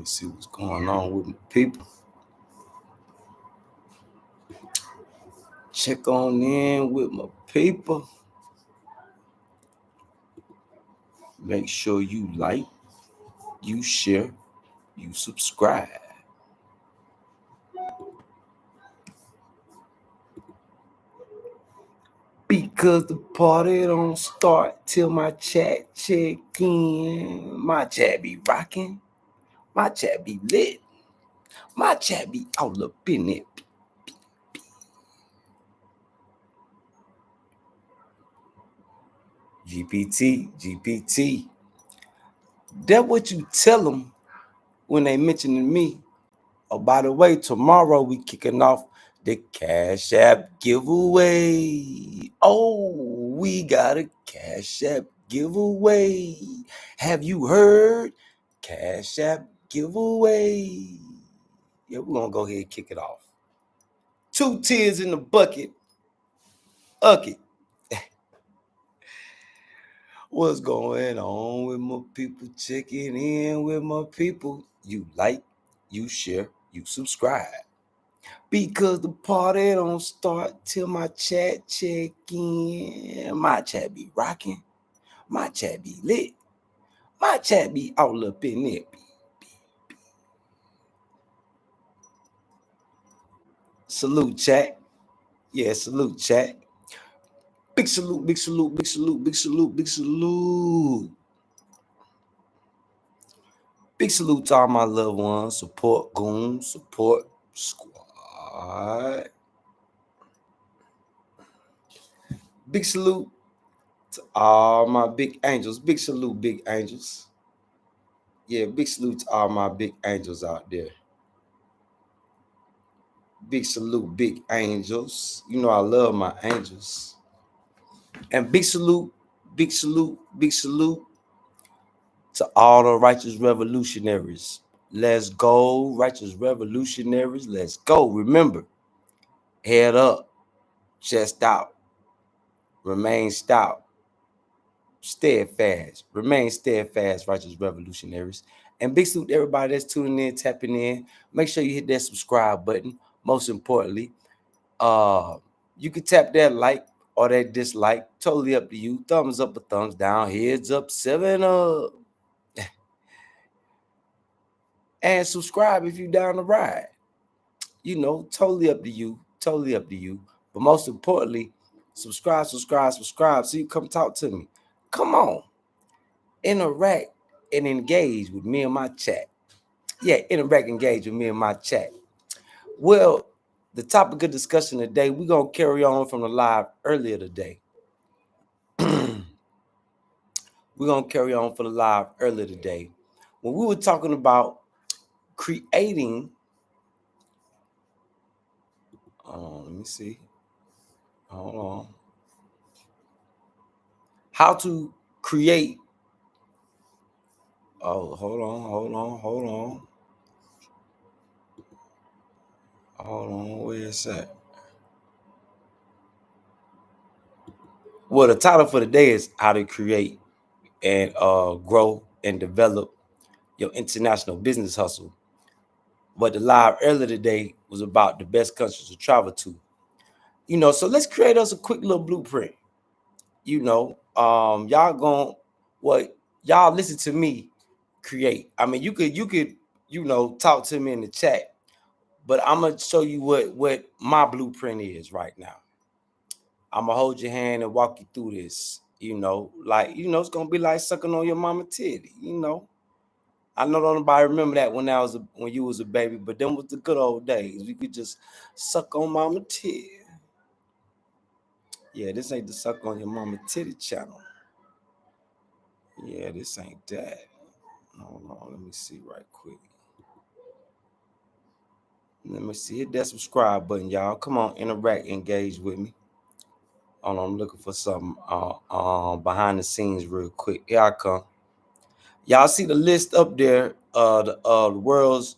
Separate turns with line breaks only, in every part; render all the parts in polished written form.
me see what's going on with my people. Check on in with my people. Make sure you like, you share, you subscribe. Because the party don't start till my chat check in. My chat be rocking. My chat be lit. My chat be all up in it. G.P.T. That what you tell them when they mentioning me. Oh, by the way, tomorrow we kicking off the Cash App giveaway. Oh, we got a Cash App giveaway. Have you heard? Cash App giveaway. Yeah, we're gonna go ahead and kick it off. 2 tears in the bucket. Okay. What's going on with my people? Checking in with my people. You like, you share, you subscribe. Because the party don't start till my chat check in. My chat be rocking. My chat be lit. My chat be all up in it. Salute, chat. Yeah, salute, chat. Big salute, big salute, big salute, big salute, big salute. Big salute to all my loved ones. Support goons, support squad. Big salute to all my big angels. Big salute, big angels. Yeah, big salute to all my big angels out there. Big salute, big angels. You know I love my angels. And big salute, big salute, big salute to all the righteous revolutionaries. Let's go, righteous revolutionaries. Let's go. Remember, head up, chest out, remain stout, steadfast, remain steadfast, righteous revolutionaries. And big salute to everybody that's tuning in, tapping in. Make sure you hit that subscribe button. Most importantly, you can tap that like or that dislike, totally up to you. Thumbs up or thumbs down, heads up, 7 up. And subscribe if you down the ride. You know, totally up to you. Totally up to you. But most importantly, subscribe so you come talk to me. Come on. Interact and engage with me and my chat. Yeah, interact, engage with me and my chat. Well, the topic of discussion today, we're going to carry on from the live earlier today. We're going to carry on for the live earlier today. When we were talking about creating, let me see. Hold on. How to create. Oh, hold on. Where is that? Well, the title for today is how to create and grow and develop your international business hustle. But the live earlier today was about the best countries to travel to. You know, so let's create us a quick little blueprint. You know, y'all listen to me create. I mean, you could, you know, talk to me in the chat, but I'm gonna show you what my blueprint is right now. I'm gonna hold your hand and walk you through this. You know, like, you know, it's gonna be like sucking on your mama titty. You know, I know nobody remember that when you was a baby, but them was the good old days. We could just suck on mama titty. Yeah, this ain't the suck on your mama titty channel. Yeah, this ain't that. Hold on, let me see right quick. Let me see. Hit that subscribe button, y'all. Come on, interact, engage with me. Hold on, I'm looking for something behind the scenes real quick. Here I come. Y'all see the list up there of the world's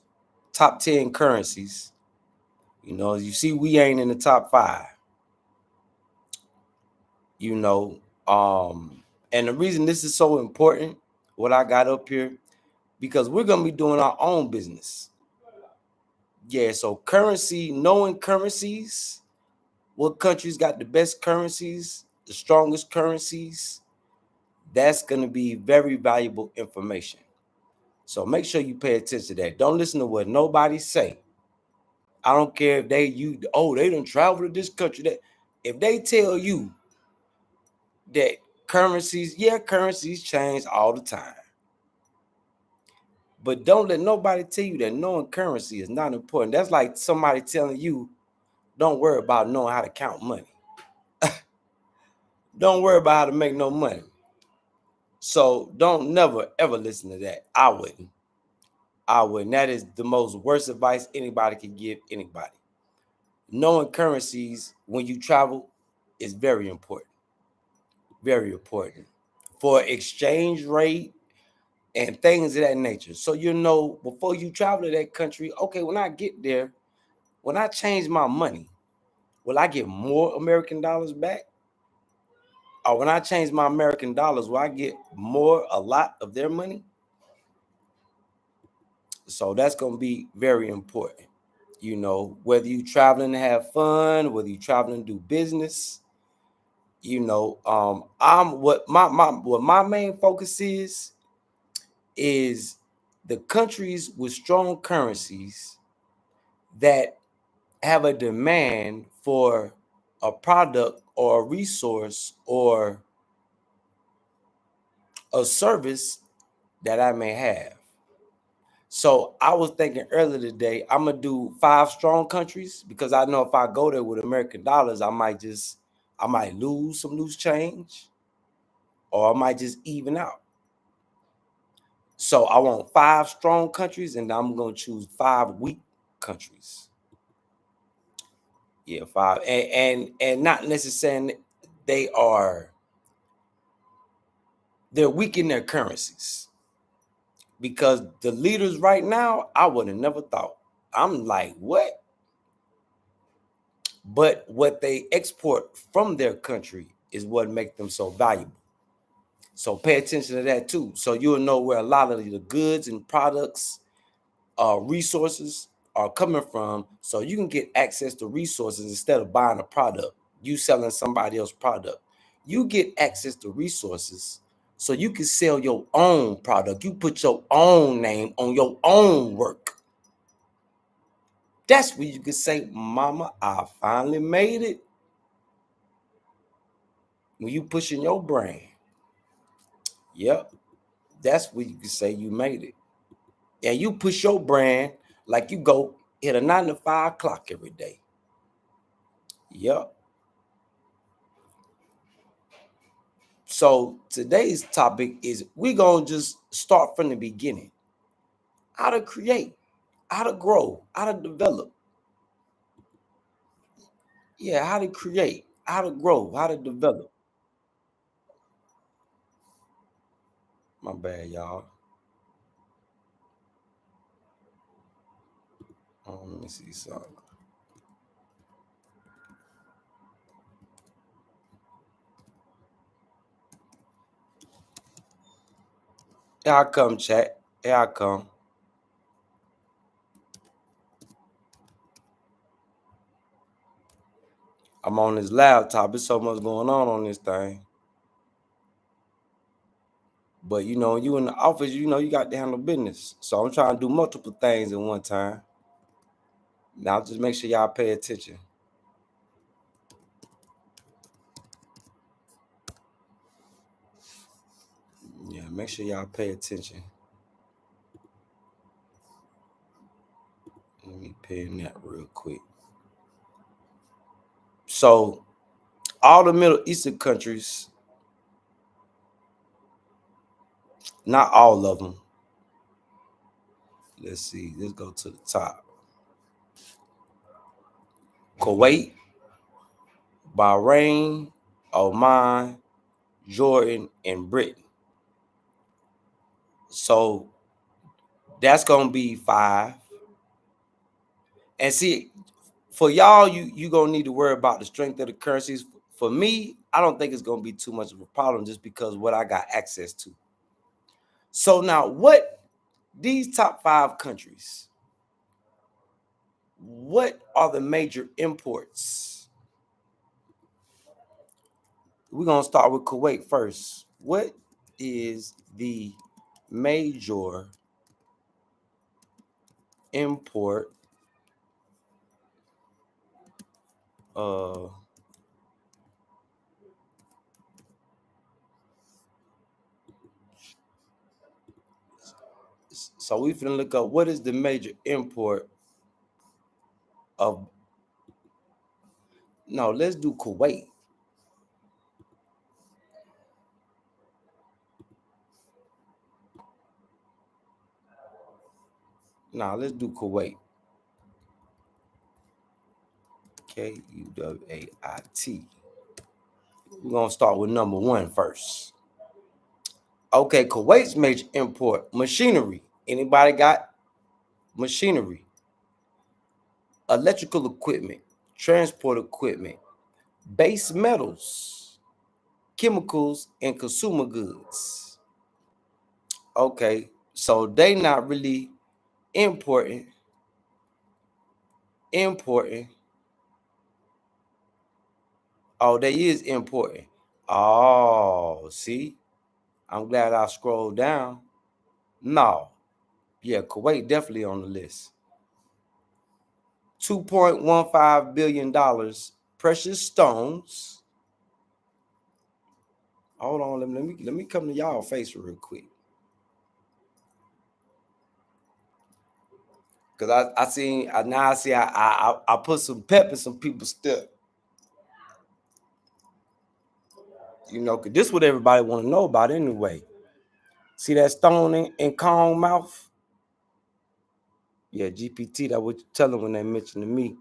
top 10 currencies. You know, you see we ain't in the top 5. You know, and the reason this is so important, what I got up here, because we're gonna be doing our own business. Yeah, so currency, knowing currencies, what countries got the best currencies, the strongest currencies, that's gonna be very valuable information. So make sure you pay attention to that. Don't listen to what nobody say. I don't care if they they don't travel to this country. That if they tell you that currencies, yeah, currencies change all the time. But don't let nobody tell you that knowing currency is not important. That's like somebody telling you, don't worry about knowing how to count money. Don't worry about how to make no money. So don't never ever listen to that. I wouldn't. I wouldn't. That is the most worst advice anybody can give anybody. Knowing currencies when you travel is very important. Very important for exchange rate and things of that nature. So you know before you travel to that country, okay, when I get there, when I change my money, will I get more American dollars back? Or when I change my American dollars, will I get a lot of their money? So that's going to be very important. You know, whether you traveling to have fun, whether you traveling to do business, you know, I'm what my main focus is the countries with strong currencies that have a demand for a product or a resource or a service that I may have. So I was thinking earlier today, I'm gonna do 5 strong countries because I know if I go there with American dollars, I might lose some loose change or I might just even out. So I want 5 strong countries and I'm gonna choose 5 weak countries. Yeah, 5 and not necessarily they are they're weak in their currencies because the leaders right now, I would have never thought. I'm like, what? But what they export from their country is what makes them so valuable. So pay attention to that too. So you'll know where a lot of the goods and products, resources are coming from. So you can get access to resources instead of buying a product, you selling somebody else's product. You get access to resources so you can sell your own product. You put your own name on your own work. That's where you can say, Mama, I finally made it. When you pushing your brain, yep, that's where you can say you made it. And you push your brand like you go hit a 9 to 5 clock every day. Yep. So today's topic is we're gonna just start from the beginning. How to create, how to grow, how to develop. Yeah, how to create, how to grow, how to develop. My bad, y'all. Let me see something. Here I come, chat. Here I come. I'm on this laptop. There's so much going on this thing. But you know, you in the office, you know, you got to handle business. So I'm trying to do multiple things at one time. Now just make sure y'all pay attention. Yeah, make sure y'all pay attention. Let me pin that real quick. So all the Middle Eastern countries, not all of them. Let's see. Let's go to the top. Kuwait, Bahrain, Oman, Jordan, and Britain. So that's gonna be 5. And see, for y'all, you gonna need to worry about the strength of the currencies. For me, I don't think it's gonna be too much of a problem just because what I got access to. So now, what These top 5 countries, what are the major imports? We're going to start with Kuwait first. What is the major import so we finna look up what is the major import of, no, let's do Kuwait. Now let's do Kuwait. Kuwait. We're gonna start with number 1 first. Okay, Kuwait's major import, machinery. Anybody got machinery? Electrical equipment, transport equipment, base metals, chemicals, and consumer goods. Okay, so they not really importing. Oh, they is importing. Oh, see, I'm glad I scrolled down. No, yeah, Kuwait definitely on the list. $2.15 billion precious stones. Hold on, let me come to y'all face real quick. Cause I seen now I see I put some pep in some people's step. You know, cause this is what everybody want to know about anyway. See that stone in Kong mouth? Yeah, G.P.T, that what you tell them when they mention to me.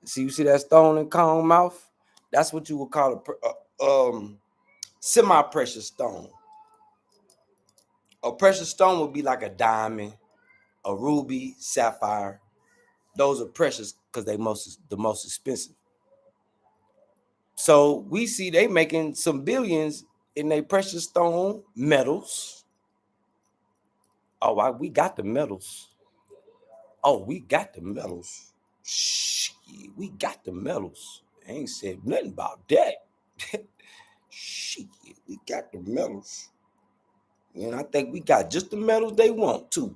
See, you see that stone in Kong mouth? That's what you would call a semi-precious stone. A precious stone would be like a diamond, a ruby, sapphire. Those are precious because they the most expensive. So we see they making some billions in their precious stone metals. Oh, we got the metals. Oh, we got the metals. Shit, we got the metals. I ain't said nothing about that. Shit, we got the metals. And I think we got just the metals they want too.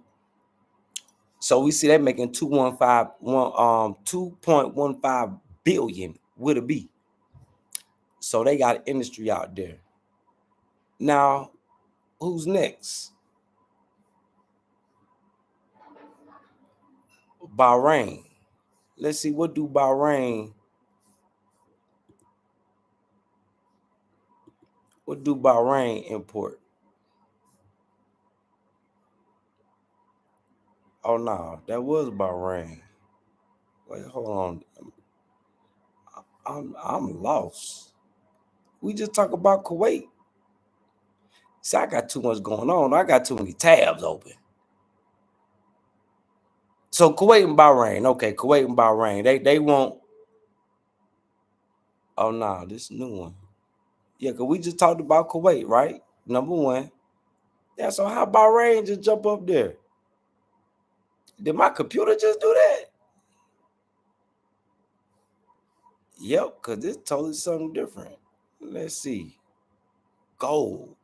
So we see they making 2.15 billion with a B. So they got an industry out there. Now, who's next? Bahrain. Let's see, what do Bahrain import? Oh no, that was Bahrain. Wait, hold on. I'm lost. We just talk about Kuwait. See, I got too much going on. I got too many tabs open. So Kuwait and Bahrain. Okay, Kuwait and Bahrain. They want. Oh no, this new one. Yeah, cause we just talked about Kuwait, right? Number 1. Yeah, so how Bahrain just jump up there? Did my computer just do that? Yep, cause it's totally something different. Let's see. Gold.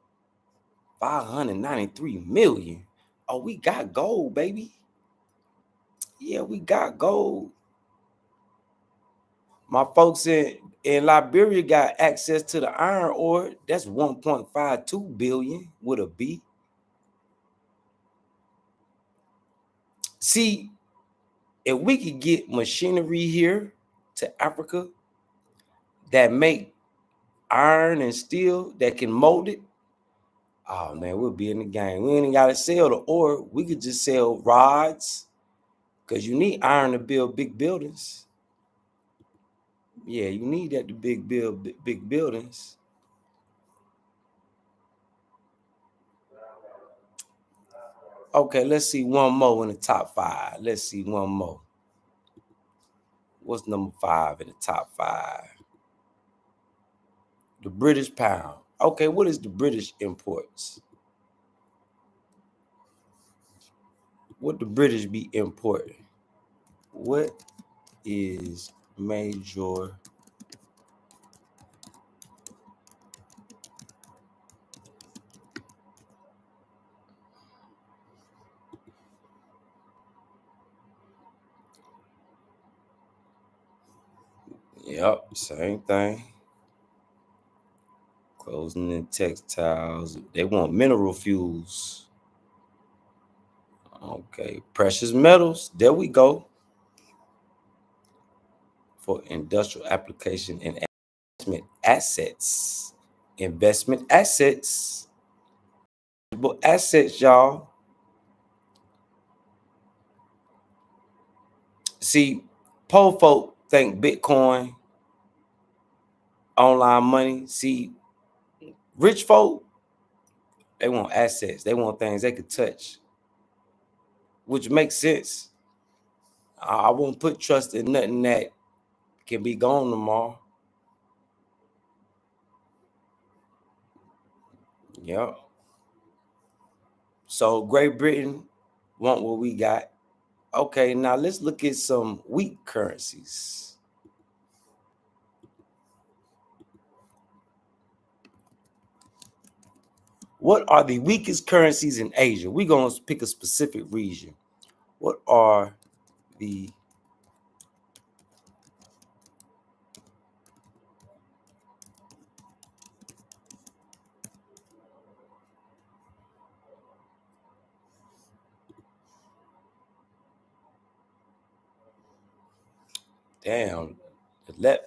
593 million. Oh, we got gold, baby. Yeah, we got gold. My folks in Liberia got access to the iron ore. That's 1.52 billion with a B. See, if we could get machinery here to Africa that make iron and steel that can mold it, oh man, we'll be in the game. We ain't gotta sell the ore. We could just sell rods, because you need iron to build big buildings. Yeah, you need that to build big buildings. Okay, let's see one more in the top 5. Let's see one more. What's number 5 in the top 5? The British pound. Okay, what is the British imports? what the British be importing? What is major Yep, same thing. Clothing and textiles. They want mineral fuels. Okay, precious metals. There we go. For industrial application and investment assets. Investment assets. But assets, y'all. See, poor folk think Bitcoin, online money. See, rich folk, they want assets. They want things they could touch, which makes sense. I won't put trust in nothing that can be gone tomorrow. Yep. So Great Britain want what we got. Okay, now let's look at some weak currencies. What are the weakest currencies in Asia? We're going to pick a specific region. What are the damn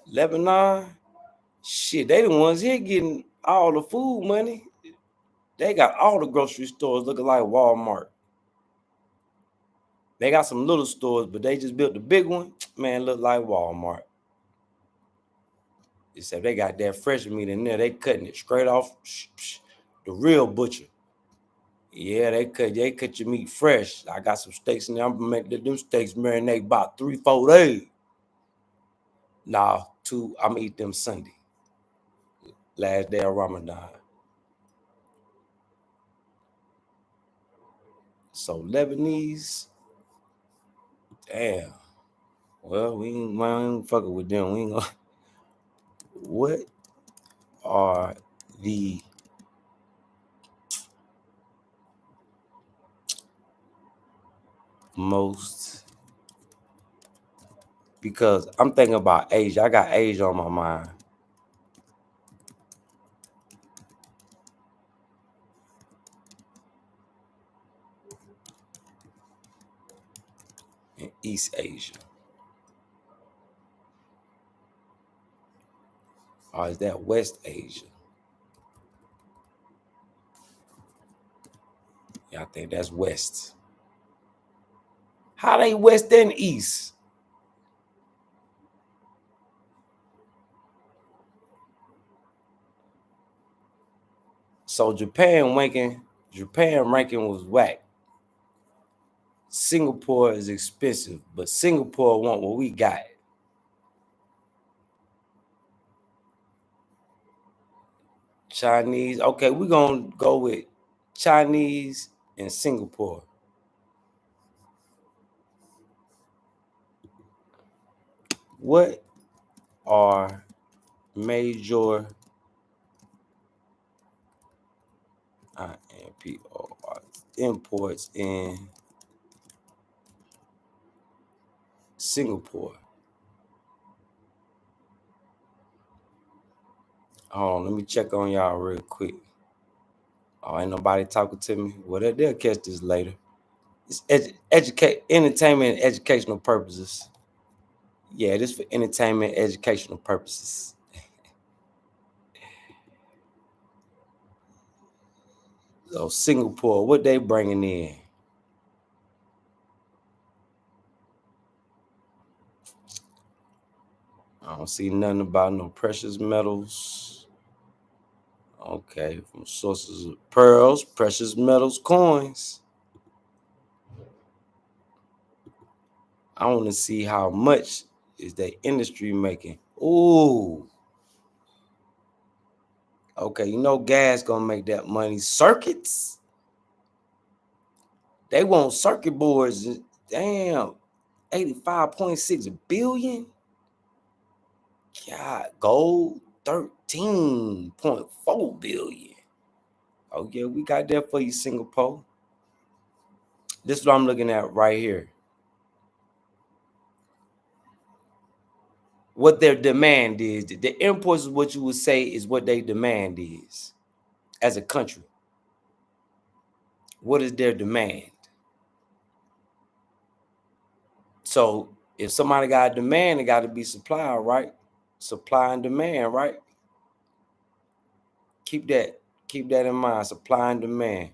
Lebanon? Shit, they the ones here getting all the food money. They got all the grocery stores looking like Walmart. They got some little stores, but they just built the big one. Man, look like Walmart. Except they got that fresh meat in there. They cutting it straight off the real butcher. Yeah, they cut your meat fresh. I got some steaks in there. I'm gonna make them steaks marinate about 3-4 days. Nah, two. I'm gonna eat them Sunday, last day of Ramadan. So Lebanese, damn. Well, we ain't fucking with them. We ain't gonna. What are the most? Because I'm thinking about Asia. I got Asia on my mind. In East Asia. Or is that West Asia? Yeah, I think that's West. How they West and East? So Japan ranking was whack. Singapore is expensive, but Singapore want what we got. Chinese. Okay, we're gonna go with Chinese and Singapore. What are major imports in Singapore? Hold on, let me check on y'all real quick. Oh, ain't nobody talking to me. Well, they'll catch this later. It's educate, entertainment, and educational purposes. Yeah, this for entertainment, educational purposes. So Singapore, what they bringing in? I don't see nothing about no precious metals. Okay, from sources of pearls, precious metals, coins. I want to see how much is the industry making. Ooh, okay, gas gonna make that money. Circuits, They want circuit boards. Damn, 85.6 billion. God, gold 13.4 billion. Oh yeah, we got that for you, Singapore. This is what I'm looking at right here. What their demand is. The imports is what you would say is what their demand is as a country. What is their demand? So if somebody got a demand, it got to be supply, right? Supply and demand, right? Keep that in mind. Supply and demand.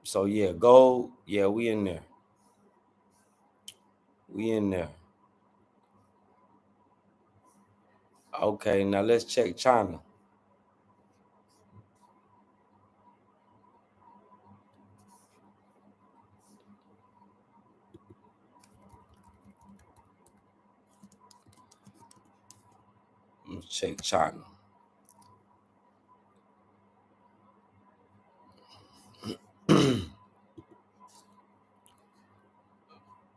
So yeah, gold. Yeah, we in there. We in there. Okay, now let's check China. Let's check China.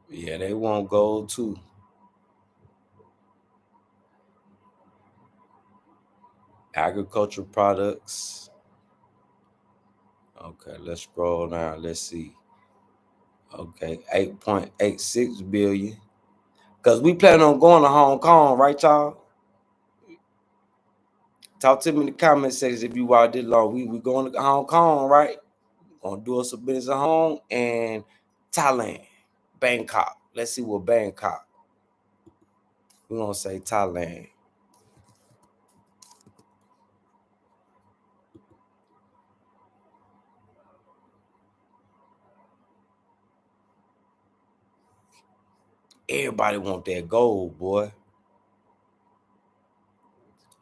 Yeah, they want gold too. Agricultural products. Okay, let's scroll down. Let's see. Okay, 8.86 billion. Cause we plan on going to Hong Kong, right, y'all? Talk to me in the comment section if you watch this long. We going to Hong Kong, right? Gonna do us a business at home and Thailand, Bangkok. Let's see what Bangkok. We're gonna say Thailand. Everybody want that gold, boy.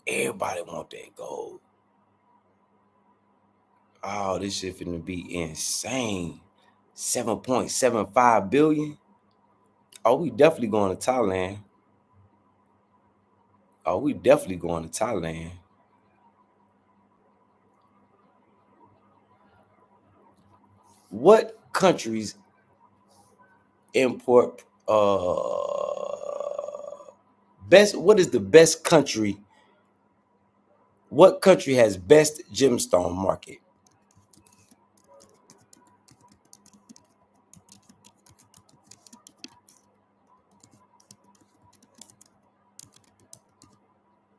Everybody want that gold. Oh, this shit finna be insane. 7.75 billion. Oh, we definitely going to Thailand. Oh, we definitely going to Thailand. What countries import best? What is the best country? What country has best gemstone market?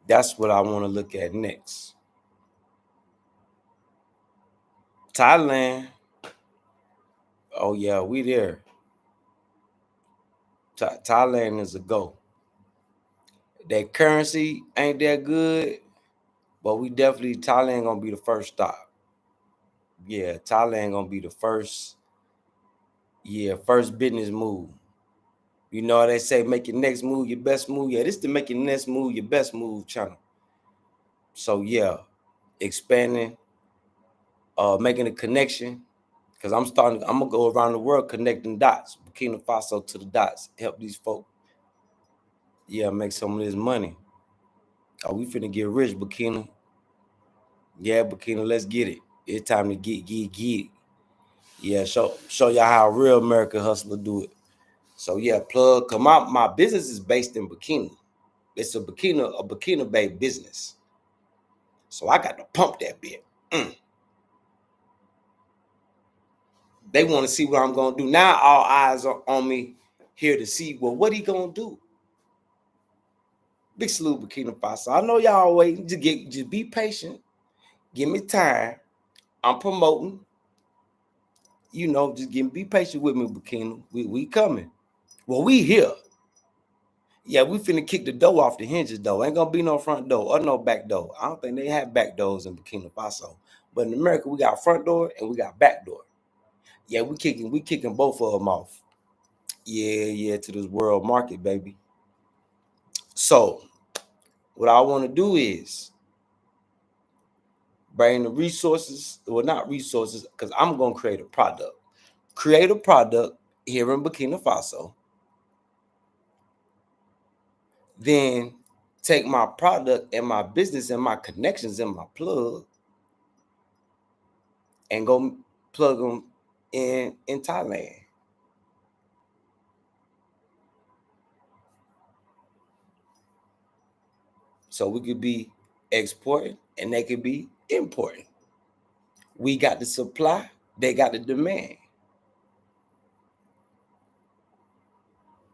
That's what I want to look at next. Thailand. Oh yeah, we there. Thailand is a go. That currency ain't that good, but we definitely Thailand gonna be the first stop. Yeah, Thailand gonna be the first. Yeah, first business move. You know they say make your next move your best move. Yeah, this to make your next move your best move channel. So yeah, expanding, making a connection. Cause I'm gonna go around the world connecting dots, Burkina Faso to the dots, help these folk. Yeah, make some of this money. Oh, we finna get rich, Burkina. Yeah, Burkina, let's get it. It's time to get. Yeah, show y'all how a real American hustler do it. So yeah, plug. Cause my business is based in Burkina. It's a Burkina Bay business. So I got to pump that bit. They want to see what I'm gonna do. Now all eyes are on me here to see, well, what he gonna do. Big salute, Burkina Faso. I know y'all waiting. Just be patient. Give me time. I'm promoting. You know, be patient with me, Burkina. We coming. Well, we here. Yeah, we finna kick the door off the hinges though. Ain't gonna be no front door or no back door. I don't think they have back doors in Burkina Faso. But in America, we got front door and we got back door. Yeah, we kicking both of them off. Yeah, to this world market, baby. So what I want to do is bring the resources, well, not resources, because I'm gonna create a product. Create a product here in Burkina Faso, then take my product and my business and my connections and my plug and go plug them in Thailand. So we could be exporting and they could be importing. We got the supply, they got the demand.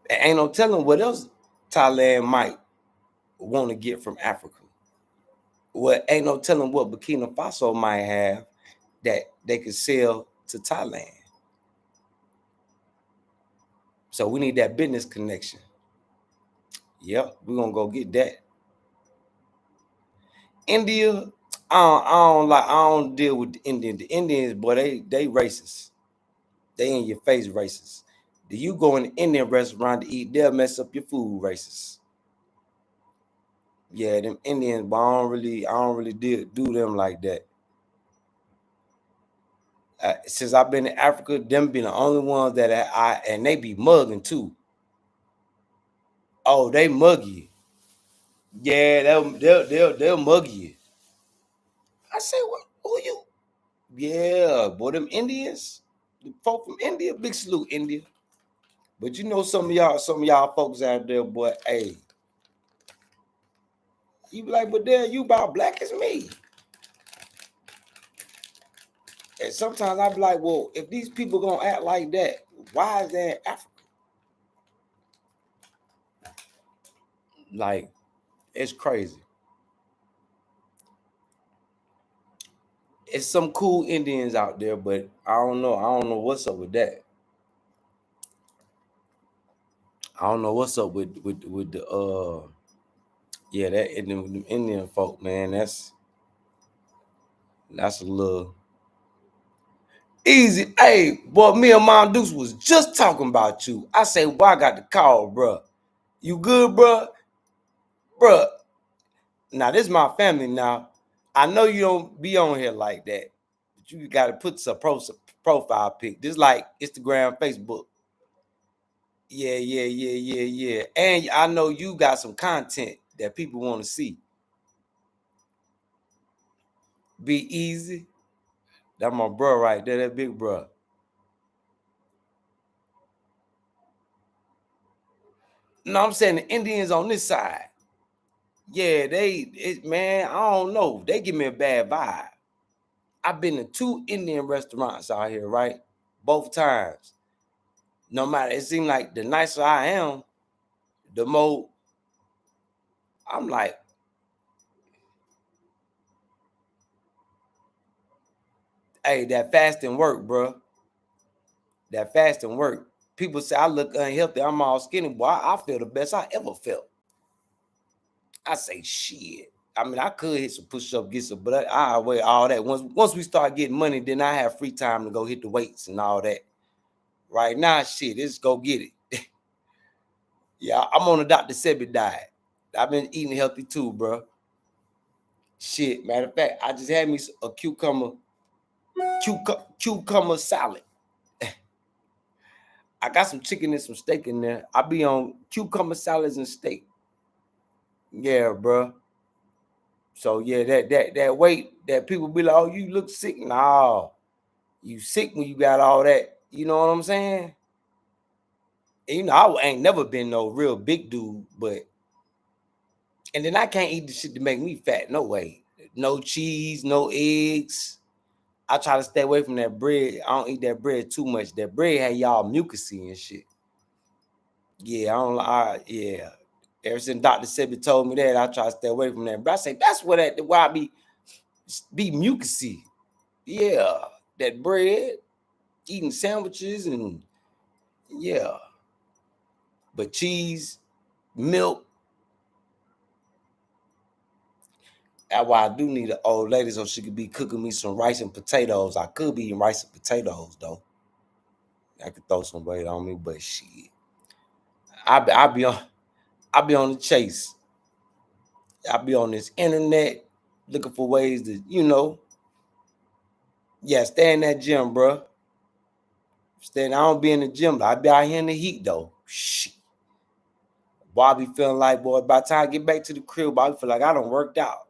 And ain't no telling what else Thailand might want to get from Africa. Well, ain't no telling what Burkina Faso might have that they could sell to Thailand. So we need that business connection. Yep, we're gonna go get that. India, I don't deal with the Indians. The Indians, boy, they racist. They in your face racist. Do you go in an Indian restaurant to eat, they'll mess up your food racist. Yeah, them Indians, but I don't really do them like that. Since I've been in Africa, them been the only ones that and they be mugging too. Oh, they mug you. Yeah, they'll mug you. I say, what? Who you? Yeah, boy, them Indians, the folk from India, big salute India. But you know some of y'all folks out there, boy. Hey, you be like, but there you about black as me. And sometimes I be like, well, if these people gonna act like that, why is that Africa? Like, it's crazy. It's some cool Indians out there, but I don't know. I don't know what's up with that. I don't know what's up with the yeah, that Indian folk, man. That's a little easy. Hey, boy, me and Mom Deuce was just talking about you. I say, well, I got the call, bro. You good, bro? Bro, now this is my family now. I know you don't be on here like that. But you got to put some profile pic. Just like Instagram, Facebook. Yeah, yeah, yeah, yeah, yeah. And I know you got some content that people want to see. Be easy. That's my bro right there, that big bro. No, I'm saying the Indians on this side. Yeah, man, I don't know. They give me a bad vibe. I've been to 2 Indian restaurants out here, right? Both times. No matter, it seems like the nicer I am, the more I'm like, hey, that fasting work, bro. That fasting work. People say I look unhealthy. I'm all skinny. Boy, I feel the best I ever felt. I say, shit. I mean, I could hit some push-up, get some, but I weigh all that. Once we start getting money, then I have free time to go hit the weights and all that. Right now, shit, let's go get it. Yeah, I'm on a Dr. Sebi diet. I've been eating healthy too, bro. Shit, matter of fact, I just had me a cucumber salad. I got some chicken and some steak in there. I be on cucumber salads and steak. Yeah, bro. So yeah, that weight that people be like, oh, you look sick. Nah, you sick when you got all that. You know what I'm saying? And, you know, I ain't never been no real big dude, but and then I can't eat the shit to make me fat. No way. No cheese, no eggs. I try to stay away from that bread. I don't eat that bread too much. That bread had y'all mucusy and shit. Yeah, I don't like. Yeah, ever since Dr. Sebi told me that, I try to stay away from that. But I say that's what why I be mucusy. Yeah, that bread, eating sandwiches and yeah, but cheese, milk. That's why I do need an old lady so she could be cooking me some rice and potatoes. I could be eating rice and potatoes though. I could throw some weight on me, but shit, I be on the chase. I be on this internet looking for ways to, yeah, stay in that gym, bro. Stay. I don't be in the gym. I be out here in the heat though. Shit. Boy, I be feeling like, boy, by the time I get back to the crib, boy, I feel like I done worked out.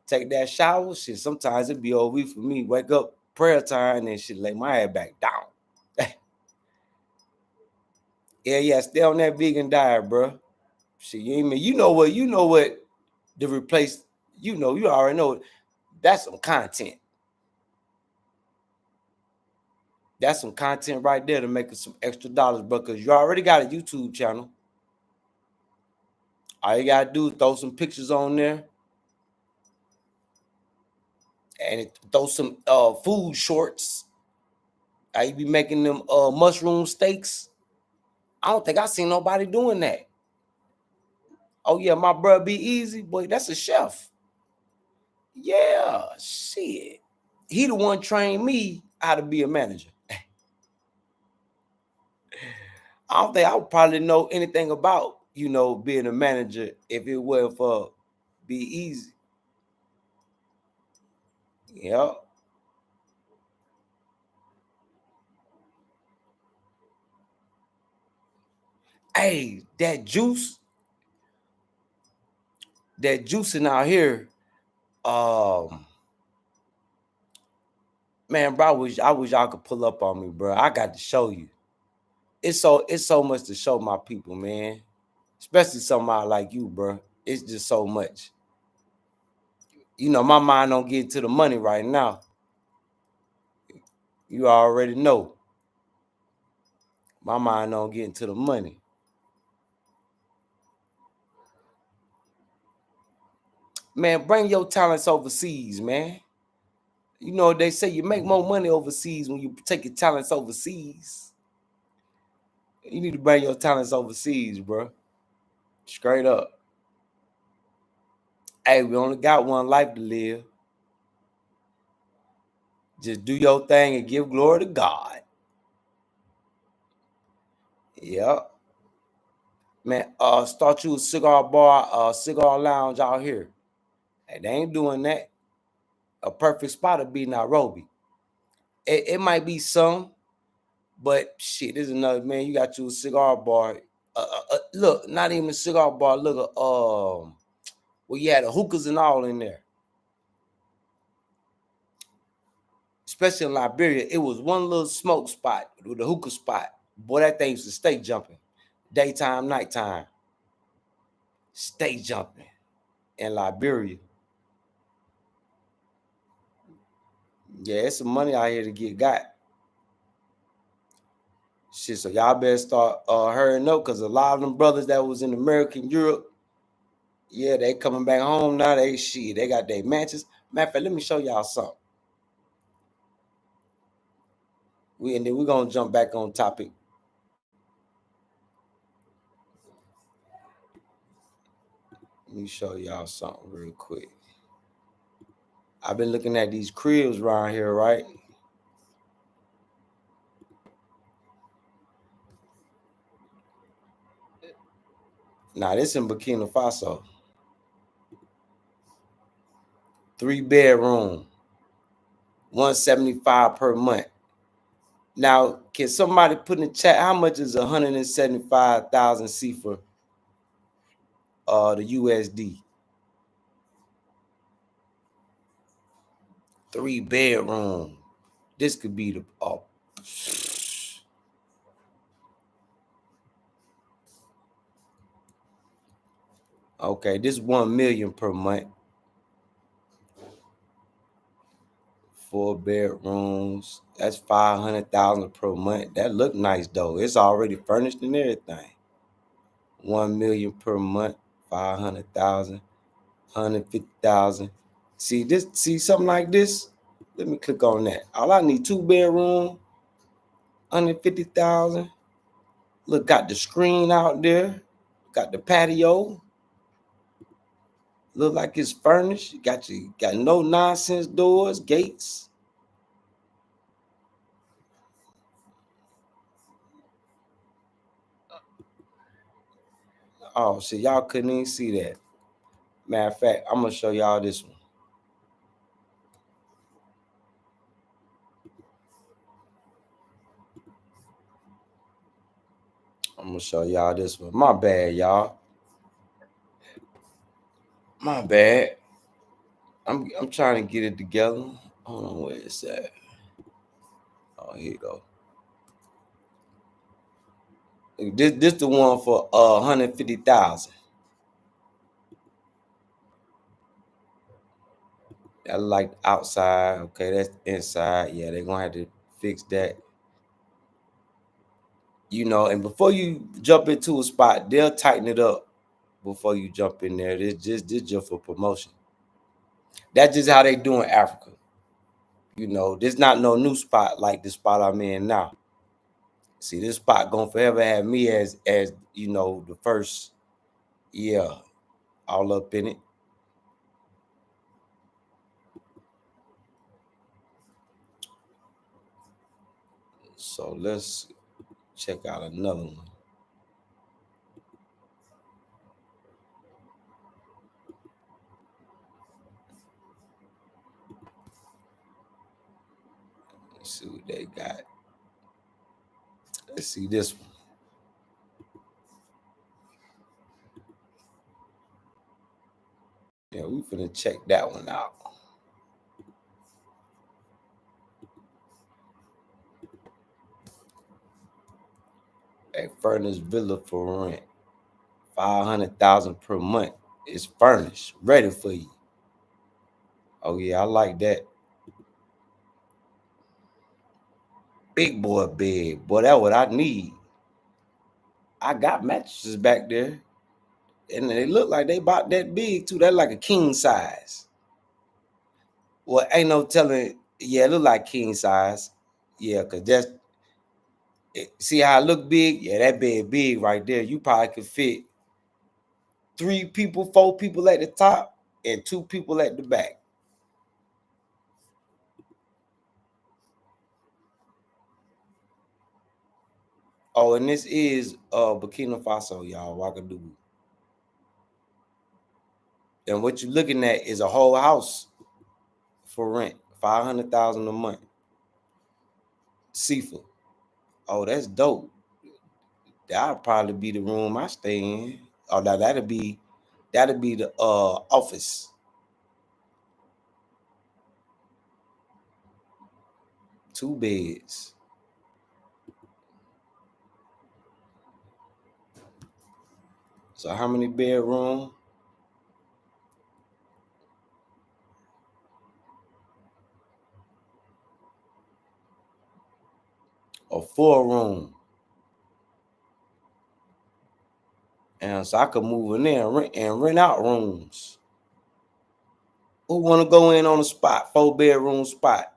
Take that shower, shit. Sometimes it be over for me. Wake up. prayer time and shit, lay my head back down. Yeah, stay on that vegan diet, bro. Shit, you know what to replace, you already know that's some content. That's some content right there to make us some extra dollars, bro, because you already got a YouTube channel. All you gotta do is throw some pictures on there and throw some food shorts. I be making them mushroom steaks. I don't think I seen nobody doing that. Oh yeah, my bro Be Easy, boy, that's a chef. Yeah, shit. He the one trained me how to be a manager. I don't think I would probably know anything about, being a manager if it wasn't for Be Easy. Yeah. Hey, that juicing out here, um, man, bro, I wish y'all could pull up on me, bro. I got to show you. It's so much to show my people, man. Especially somebody like you, bro. It's just so much. My mind don't get to the money right now. You already know. My mind don't get into the money. Man, bring your talents overseas, man. They say you make more money overseas when you take your talents overseas. You need to bring your talents overseas, bro. Straight up. Hey, we only got one life to live. Just do your thing and give glory to God. Yep. Man, start you a cigar bar, cigar lounge out here. Hey, they ain't doing that. A perfect spot would be Nairobi. It might be some, but shit, there's another, man. You got you a cigar bar. Look, not even a cigar bar. Look, well, you had the hookahs and all in there. Especially in Liberia, it was one little smoke spot with a hookah spot. Boy, that thing used to stay jumping. Daytime, nighttime. Stay jumping in Liberia. Yeah, it's some money out here to get got. Shit, so y'all better start hurrying up, because a lot of them brothers that was in America and Europe, yeah, they coming back home now. They got their matches. Matter of fact, let me show y'all something. And then we're gonna jump back on topic. Let me show y'all something real quick. I've been looking at these cribs around here, right? Now this in Burkina Faso. 3-bedroom, 175 per month. Now, can somebody put in the chat how much is 175,000 CFA, the USD? 3-bedroom. This could be the okay, this 1 million per month. 4 bedrooms. That's 500,000 per month. That look nice though. It's already furnished and everything. 1 million per month, 500,000, 150,000. See something like this? Let me click on that. All I need 2-bedroom, 150,000. Look, got the screen out there. Got the patio. Look like it's furnished. Got no nonsense doors, gates. Oh shit, y'all couldn't even see that. Matter of fact, I'm gonna show y'all this one. I'm gonna show y'all this one. My bad, y'all. My bad. I'm trying to get it together. Hold on, where it's at. Oh, here you go. This the one for 150,000. I like outside. Okay, that's inside. Yeah, they're gonna have to fix that. And before you jump into a spot, they'll tighten it up before you jump in there. This just for promotion. That's just how they do in Africa. There's not no new spot like the spot I'm in now. See, this spot gonna forever have me as the first. Yeah, all up in it. So let's check out another one. Let's see what they got. Let's see this one. Yeah, we finna check that one out. A furnished villa for rent, 500,000 per month. It's furnished, ready for you. Oh yeah, I like that. Big boy bed, boy. That's what I need. I got mattresses back there, and they look like they about that big too. They're like a king size. Well, ain't no telling. Yeah, it look like king size. Yeah, cause see how it look big. Yeah, that bed big right there. You probably could fit 3 people, 4 people at the top, and 2 people at the back. Oh, and this is Burkina Faso, y'all. Ouagadougou. And what you're looking at is a whole house for rent, 500,000 a month. Sifa. Oh, that's dope. That'll probably be the room I stay in. Oh, now that'll be the office. 2 beds. So how many bedroom? A 4 room. And so I could move in there and rent out rooms. Who want to go in on a spot? 4 bedroom spot.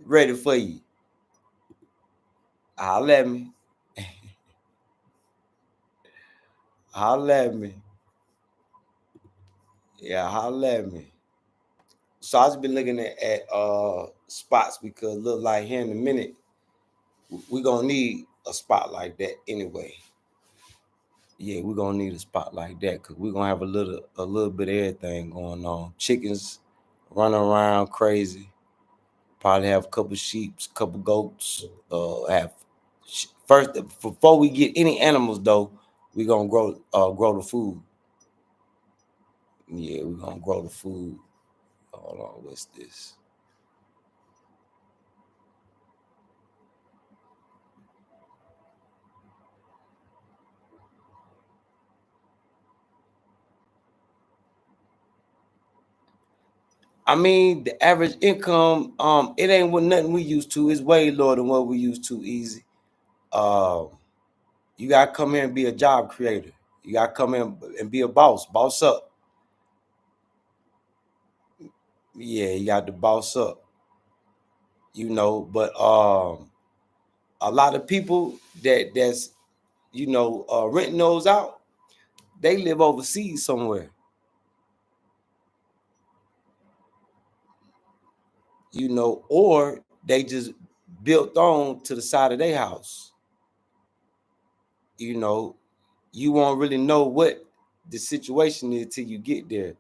Ready for you. Holla at me. Holla at me. Yeah, holla at me. So I just been looking at spots because look like here in a minute we're gonna need a spot like that anyway. Yeah, we're gonna need a spot like that because we're gonna have a little bit of everything going on. Chickens running around crazy. Probably have a couple sheep, couple goats. Have first before we get any animals though, we gonna grow the food. Yeah, we're gonna grow the food. Hold on, what's this? I mean, the average income, it ain't what nothing we used to. It's way lower than what we used to. Easy. Um, you gotta come here and be a job creator. You gotta come in and be a boss up. Yeah, you got to boss up. But a lot of people that's renting those out, they live overseas somewhere. Or they just built on to the side of their house. You know, you won't really know what the situation is till you get there.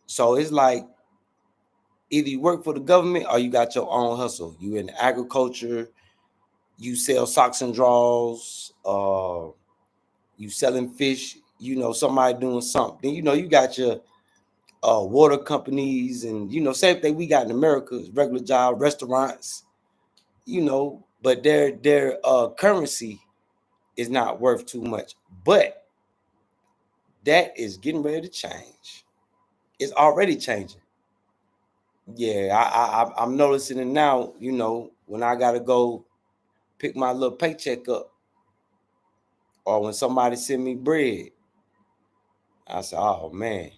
So it's like either you work for the government or you got your own hustle. You in agriculture, you sell socks and drawers, you selling fish, somebody doing something. Then you got your water companies and same thing we got in America, regular job, restaurants. you know, but their currency is not worth too much. But that is getting ready to change. It's already changing. Yeah, I'm noticing it now. You know, when I gotta go pick my little paycheck up, or when somebody send me bread, I say, "Oh man,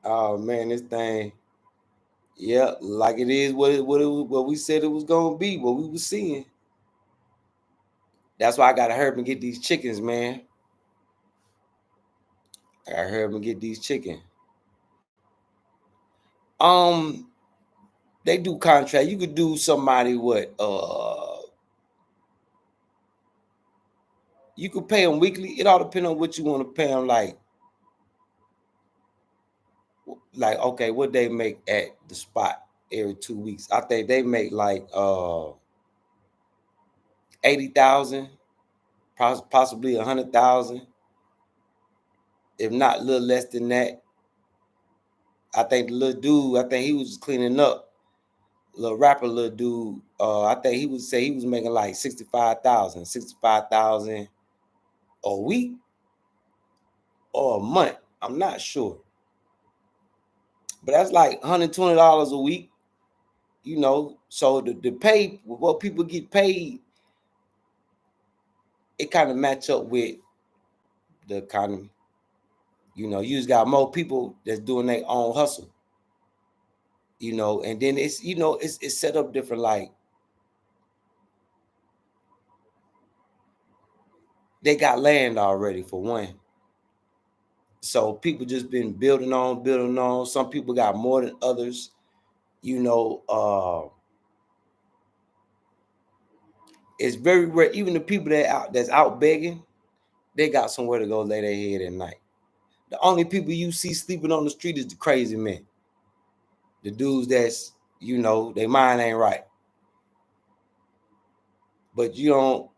oh man, this thing, yeah, like it is what we said it was gonna be, what we was seeing." That's why I gotta hurry up and get these chickens, man. I gotta hurry up and get these chickens. Um, they do contract. You could do somebody what? You could pay them weekly. It all depends on what you want to pay them. Like okay, what they make at the spot every 2 weeks. I think they make like 80,000, possibly 100,000, if not a little less than that. I think the little dude, I think he was cleaning up. Little rapper, little dude. I think he would say he was making like 65,000 a week or a month. I'm not sure, but that's like $120 a week. You know, so the pay, what people get paid, it kind of match up with the economy. You know, you just got more people that's doing their own hustle. You know, and then it's it's set up different. Like they got land already for one, so people just been building on. Some people got more than others. You know, it's very rare. Even the people that's out begging, they got somewhere to go lay their head at night. The only people you see sleeping on the street is the crazy men, the dudes that's their mind ain't right. But you don't.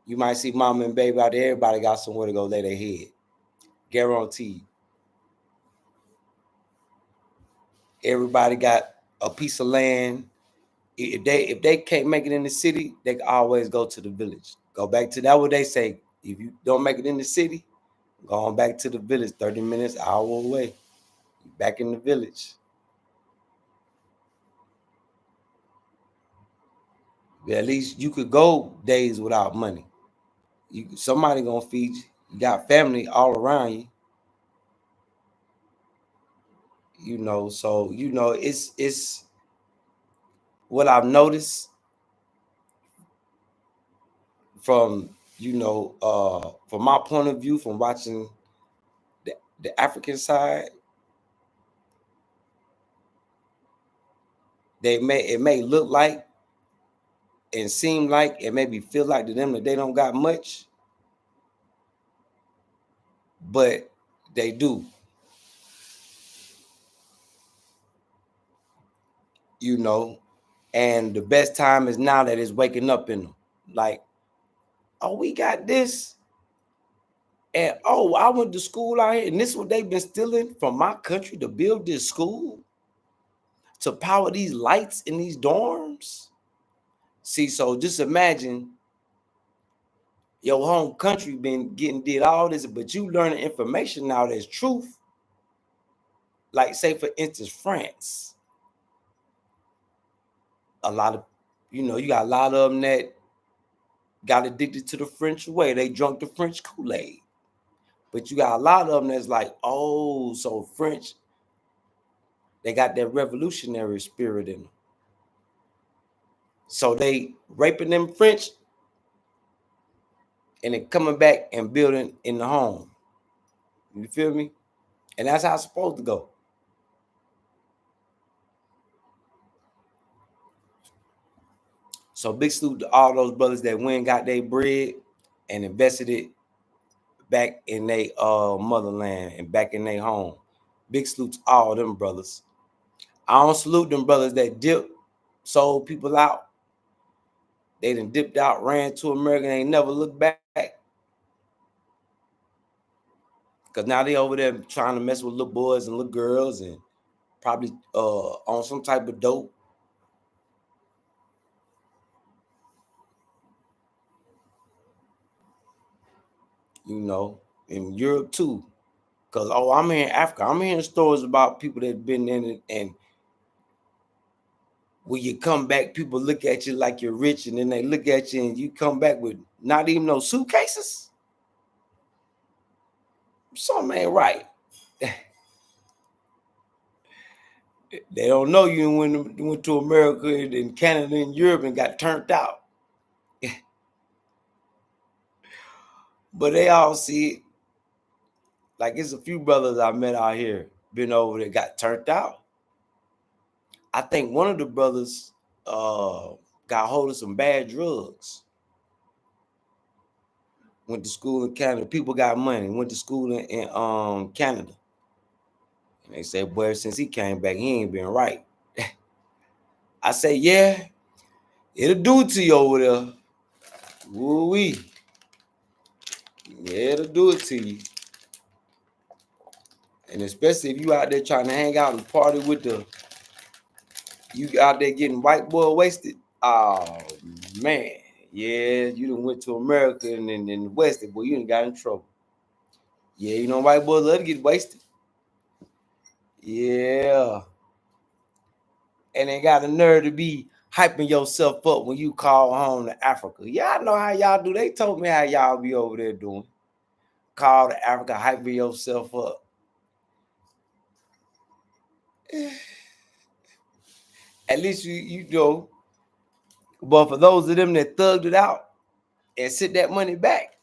You might see mama and baby out there. Everybody got somewhere to go lay their head. Guaranteed. Everybody got a piece of land. If they can't make it in the city, they can always go to the village. Go back to that. What they say. If you don't make it in the city, go on back to the village. 30 minutes, hour away. You back in the village. But at least you could go days without money. Somebody gonna feed you. You got family all around you. So it's what I've noticed from from my point of view from watching the African side. It may look like and seem like and maybe feel like to them that they don't got much, but they do. you know and the best time is now that it's waking up in them, like, oh, we got this. And oh, I went to school out here, and this is what they've been stealing from my country to build this school, to power these lights in these dorms. See, so just imagine your home country been getting did all this, but you learning information now that's truth. Like, say for instance, France. A lot of you got a lot of them that got addicted to the French way. They drunk the French Kool-Aid. But you got a lot of them that's like, oh, so French, they got that revolutionary spirit in them. So they raping them French and then coming back and building in the home. You feel me? And that's how it's supposed to go. So big salute to all those brothers that went and got their bread and invested it back in their motherland and back in their home. Big salute to all them brothers. I don't salute them brothers that dipped, sold people out. They done dipped out, ran to America, and ain't never looked back. Cause now they over there trying to mess with little boys and little girls and probably on some type of dope. you know, in Europe too. Cause I'm here in Africa. I'm hearing stories about people that been in it, and when you come back, people look at you like you're rich, and then they look at you and you come back with not even no suitcases. Something ain't right. They don't know you went to America and Canada and Europe and got turned out. But they all see it. Like it's a few brothers I met out here, been over there, got turned out. I think one of the brothers got hold of some bad drugs. Went to school in Canada. People got money. Went to school in Canada. And they said, boy, since he came back, he ain't been right. I say, yeah, it'll do it to you over there. Woo-wee. Yeah, it'll do it to you. And especially if you out there trying to hang out and party with you out there getting white boy wasted. Oh, man. Yeah, you done went to America and then wasted, boy, you done got in trouble. Yeah, you know white boys love to get wasted. Yeah. And they got the nerve to be hyping yourself up when you call home to Africa. Yeah, I know how y'all do. They told me how y'all be over there doing. Call to Africa, hyping yourself up. At least you know. But for those of them that thugged it out and sent that money back,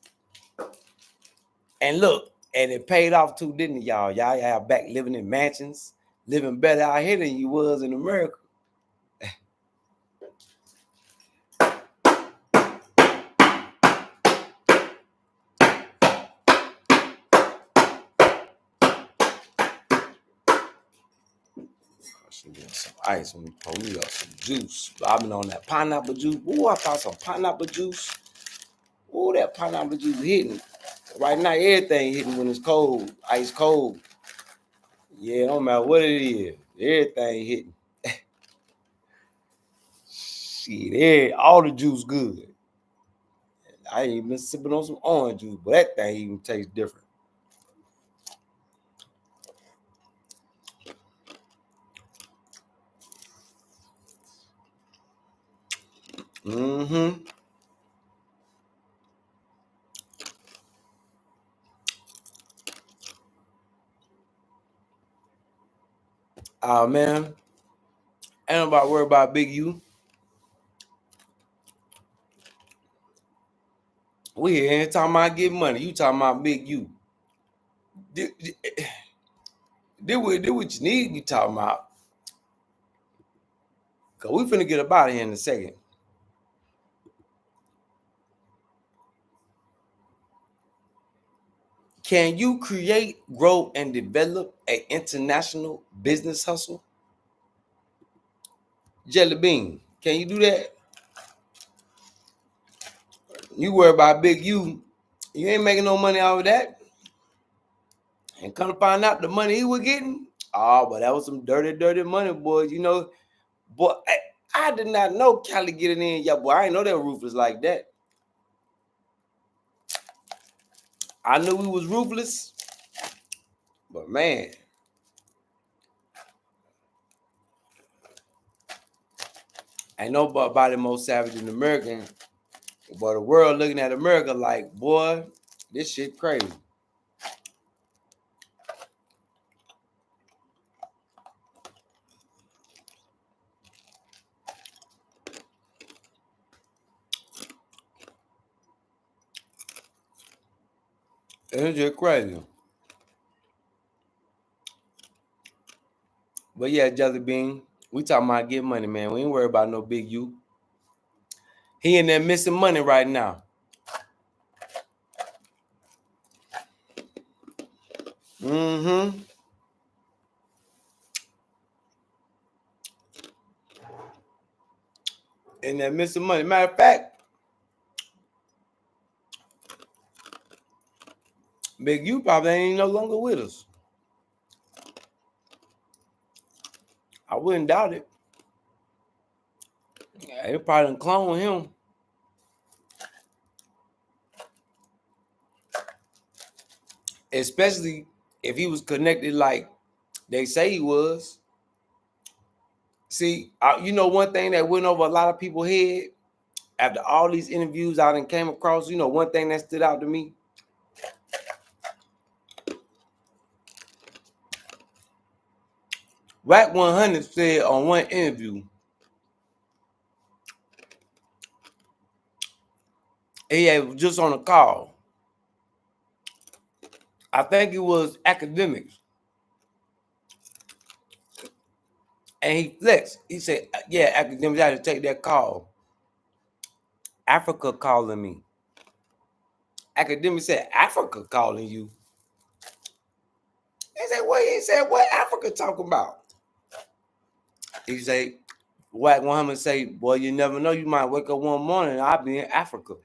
and look, and it paid off too, didn't it, y'all? Y'all back living in mansions, living better out here than you was in America. Some ice. Let me pour me up some juice. I've been on that pineapple juice. Ooh, I found some pineapple juice. Ooh, that pineapple juice hitting. Right now, everything hitting when it's cold, ice cold. Yeah, don't matter what it is. Everything hitting. Shit, all the juice good. I ain't even been sipping on some orange juice, but that thing even tastes different. Mm-hmm. Oh, man. Ain't nobody worry about Big U. We here talking about getting money. You talking about Big U. Do what you need to be talking about. Because we finna get up out of here in a second. Can you create, grow, and develop an international business hustle? Jelly Bean, can you do that? You worry about Big U. You ain't making no money out of that. And come to find out the money he was getting. Oh, but that was some dirty, dirty money, boys. You know, boy, I did not know Cali getting in. Yeah, boy, I didn't know they were ruthless like that. I knew we was ruthless, but man, ain't nobody more savage than American. But the world looking at America like, boy, this shit crazy. It's just crazy. But yeah, Jelly Bean, we talking about getting money, man. We ain't worried about no Big U. He in there missing money right now. Mm-hmm. In there missing money. Matter of fact, Big U probably ain't no longer with us. I wouldn't doubt it. Yeah, they probably done clone him. especially if he was connected like they say he was. See, you know, one thing that went over a lot of people's head after all these interviews I done came across, you know, one thing that stood out to me. Wack 100 said on one interview, he had just on a call. I think it was academics. And he flexed. He said, yeah, academics had to take that call. Africa calling me. Academic said, Africa calling you. He said, what? He said, what Africa talking about? He said, Wack 100 say, well, you never know. You might wake up one morning and I'll be in Africa.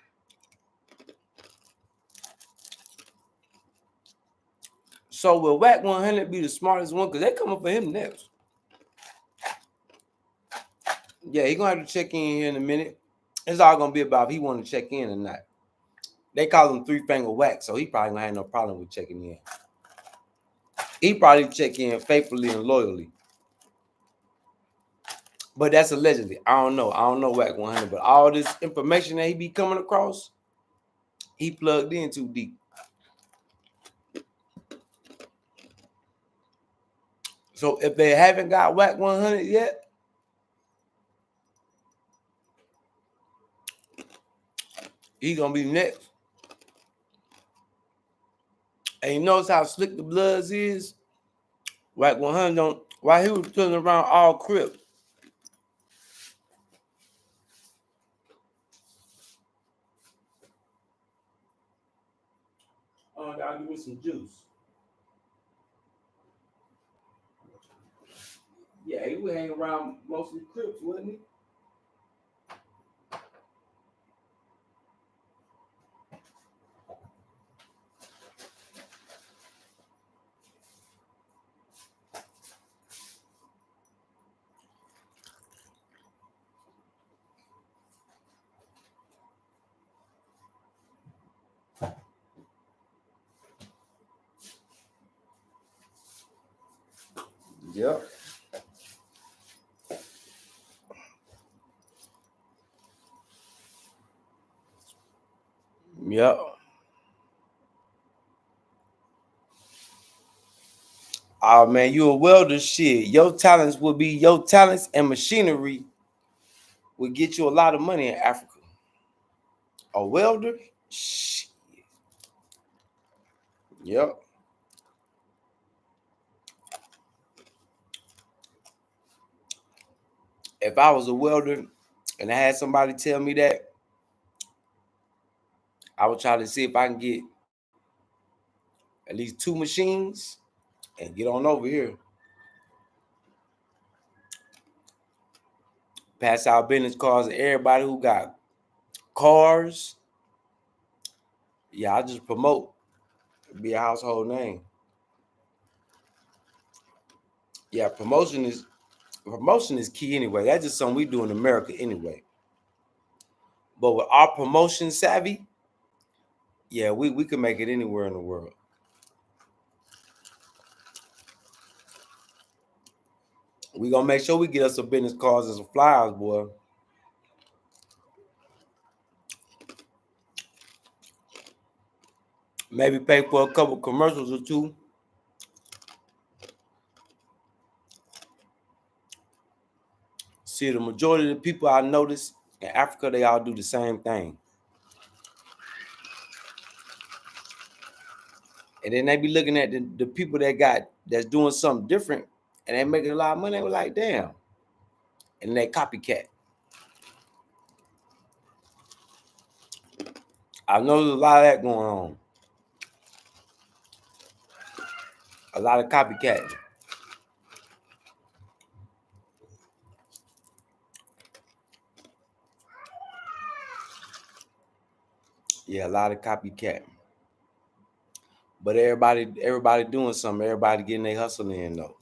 So will Wack 100 be the smartest one? Because they coming for him next. Yeah, he going to have to check in here in a minute. It's all going to be about if he want to check in or not. They call him Three Finger Wack, so he probably going to have no problem with checking in. He probably check in faithfully and loyally. But that's allegedly. I don't know. I don't know Wack 100. But all this information that he be coming across, he plugged in too deep. So if they haven't got Wack 100 yet, he gonna be next. And you notice how slick the Bloods is? Wack 100 don't. While he was turning around all Crip. Oh, gotta give me some juice. Yeah, he would hang around mostly Crips, wouldn't he? Yep. Yep. Oh man, you a welder shit. Your talents will be your talents and machinery will get you a lot of money in Africa. A welder? Shit. Yep. If I was a welder and I had somebody tell me that, I would try to see if I can get at least 2 machines and get on over here. Pass out business cards to everybody who got cars. Yeah, I just promote. Be a household name. Yeah, promotion is key anyway. That's just something we do in America anyway. But with our promotion savvy, yeah, we can make it anywhere in the world. We gonna make sure we get us some business cards and some flyers, boy. Maybe pay for a couple commercials or two. See, the majority of the people I notice in Africa, they all do the same thing. And then they be looking at the people that's doing something different and they making a lot of money. They were like, damn. And they copycat. I know there's a lot of that going on. A lot of copycat. Yeah, a lot of copycat. But everybody doing something. Everybody getting their hustle in though.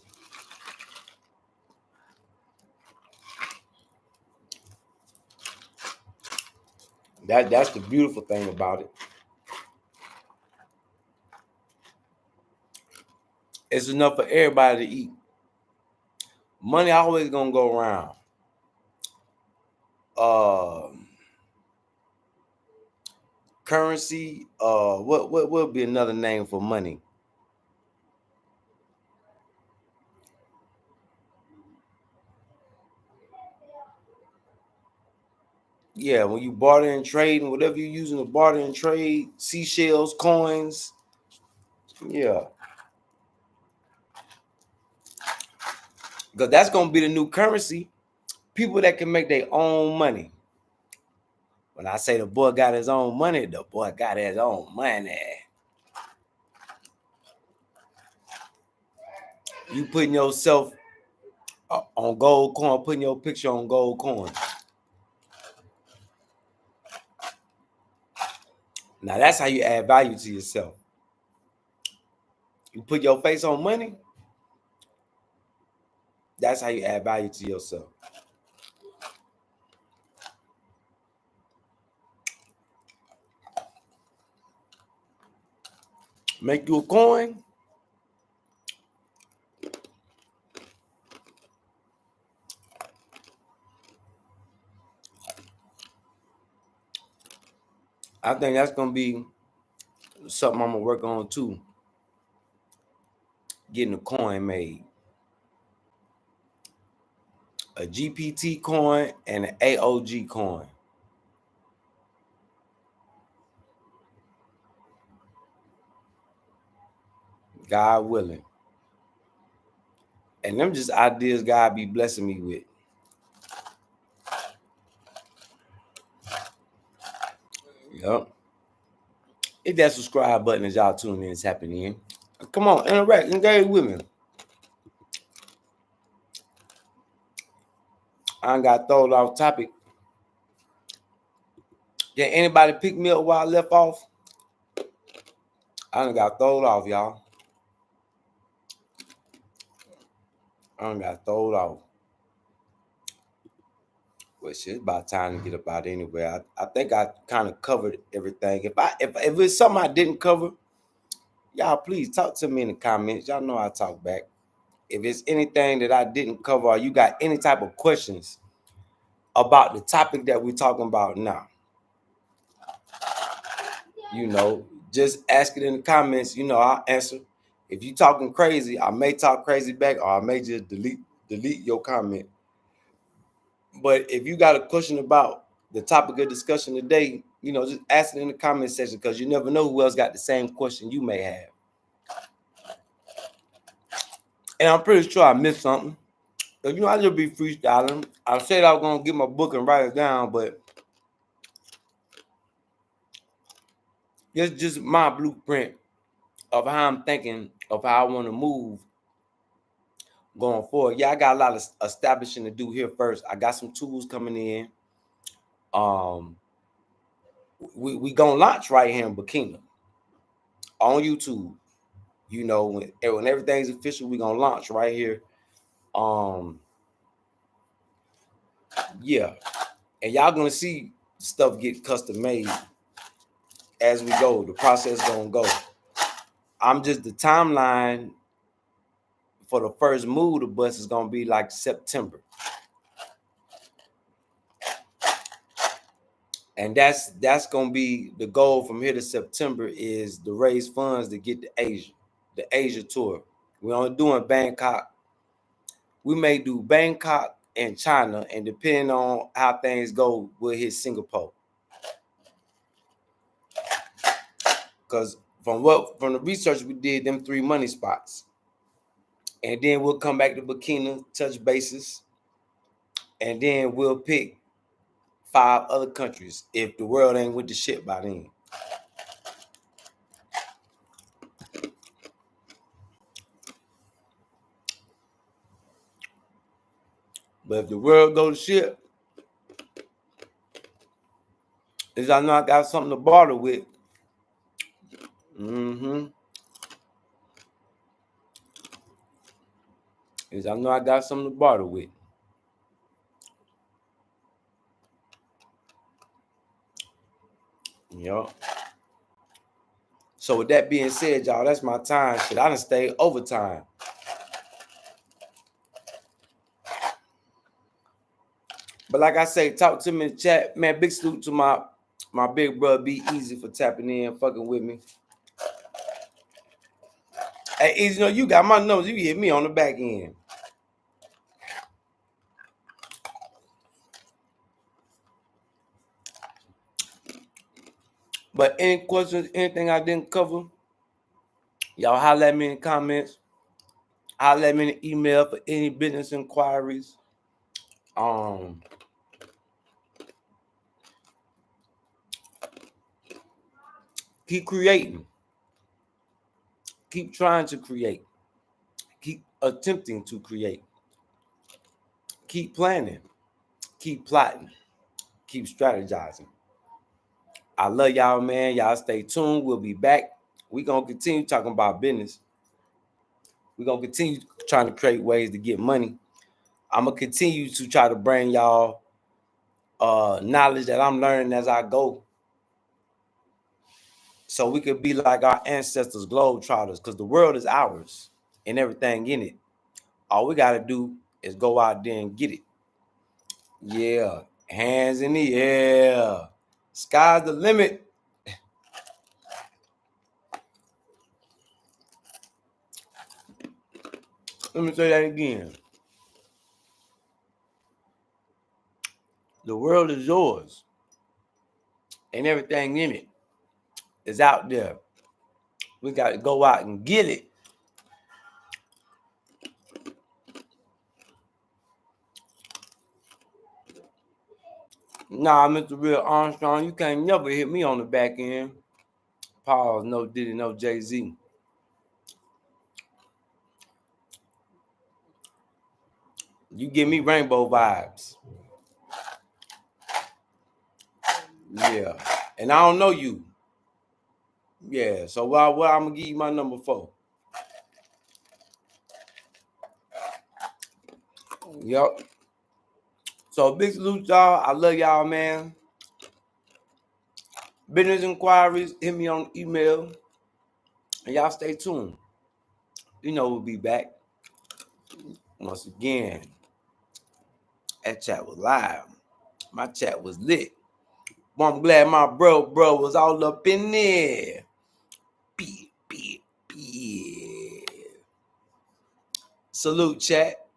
That's the beautiful thing about it. It's enough for everybody to eat. Money always gonna go around. Uh, Currency. What would be another name for money? Yeah, when you barter and trade and whatever you're using to barter and trade, seashells, coins. Yeah, because that's gonna be the new currency. People that can make their own money. When I say the boy got his own money, the boy got his own money. You putting yourself on gold coin, putting your picture on gold coin. Now that's how you add value to yourself. You put your face on money. That's how you add value to yourself. Make you a coin. I think that's gonna be something I'm gonna work on too. Getting a coin made. A G.P.T coin and an A.O.G coin. God willing. And them just ideas God be blessing me with. Yup. Hit that subscribe button as y'all tuning in, tapping in. Come on, interact, engage with me. I ain't got thrown off topic. Did anybody pick me up while I left off? I done got thrown off, y'all. I done got thrown off. Well, shit, it's about time to get up out anyway. I think I kind of covered everything. If it's something I didn't cover, y'all please talk to me in the comments. Y'all know I talk back. If it's anything that I didn't cover or you got any type of questions about the topic that we're talking about now, just ask it in the comments. I'll answer. If you talking crazy, I may talk crazy back or I may just delete your comment. But if you got a question about the topic of discussion today, just ask it in the comment section because you never know who else got the same question you may have. And I'm pretty sure I missed something. I just be freestyling. I said I was gonna get my book and write it down, but it's just my blueprint of how I'm thinking of how I want to move going forward. Yeah, I got a lot of establishing to do here first. I got some tools coming in. We gonna launch right here in Burkina on YouTube. When everything's official, we gonna launch right here. Yeah, and y'all gonna see stuff get custom made as we go. The process gonna go. I'm just the timeline for the first move. The bus is gonna be like September, and that's gonna be the goal from here to September is to raise funds to get to Asia, the Asia tour. We're only doing Bangkok. We may do Bangkok and China, and depending on how things go, we'll hit Singapore. Because from the research we did, them 3 money spots. And then we'll come back to Burkina, touch bases, and then we'll pick 5 other countries if the world ain't with the shit by then. But if the world go to shit, is I know I got something to barter with. Is I know I got something to barter with. Yup. So with that being said, y'all, that's my time. Shit, I done stayed overtime. But like I say, talk to me in the chat. Man, big salute to my big brother Be Easy for tapping in, fucking with me. Hey, Easy, you know, you got my numbers. You hit me on the back end. But any questions, anything I didn't cover, y'all holler at me in the comments. Holler at me in the email for any business inquiries. Keep creating. Keep trying to create. Keep attempting to create. Keep planning. Keep plotting. Keep strategizing. I love y'all, man. Y'all stay tuned. We'll be back. We're going to continue talking about business. We're going to continue trying to create ways to get money. I'm going to continue to try to bring y'all knowledge that I'm learning as I go. So we could be like our ancestors, globetrotters, because the world is ours and everything in it. All we got to do is go out there and get it. Yeah. Hands in the air. Sky's the limit. Let me say that again. The world is yours and everything in it is out there. We got to go out and get it. Nah, Mr. Real Armstrong, you can't never hit me on the back end. Pause, no Diddy, no Jay-Z. You give me rainbow vibes. Yeah. And I don't know you. Yeah. So what I'm going to give you my number for? Yup. So big salute, y'all. I love y'all, man. Business inquiries, hit me on email. And y'all stay tuned. You know we'll be back. Once again, that chat was live. My chat was lit. Well, I'm glad my bro was all up in there. Salute, chat.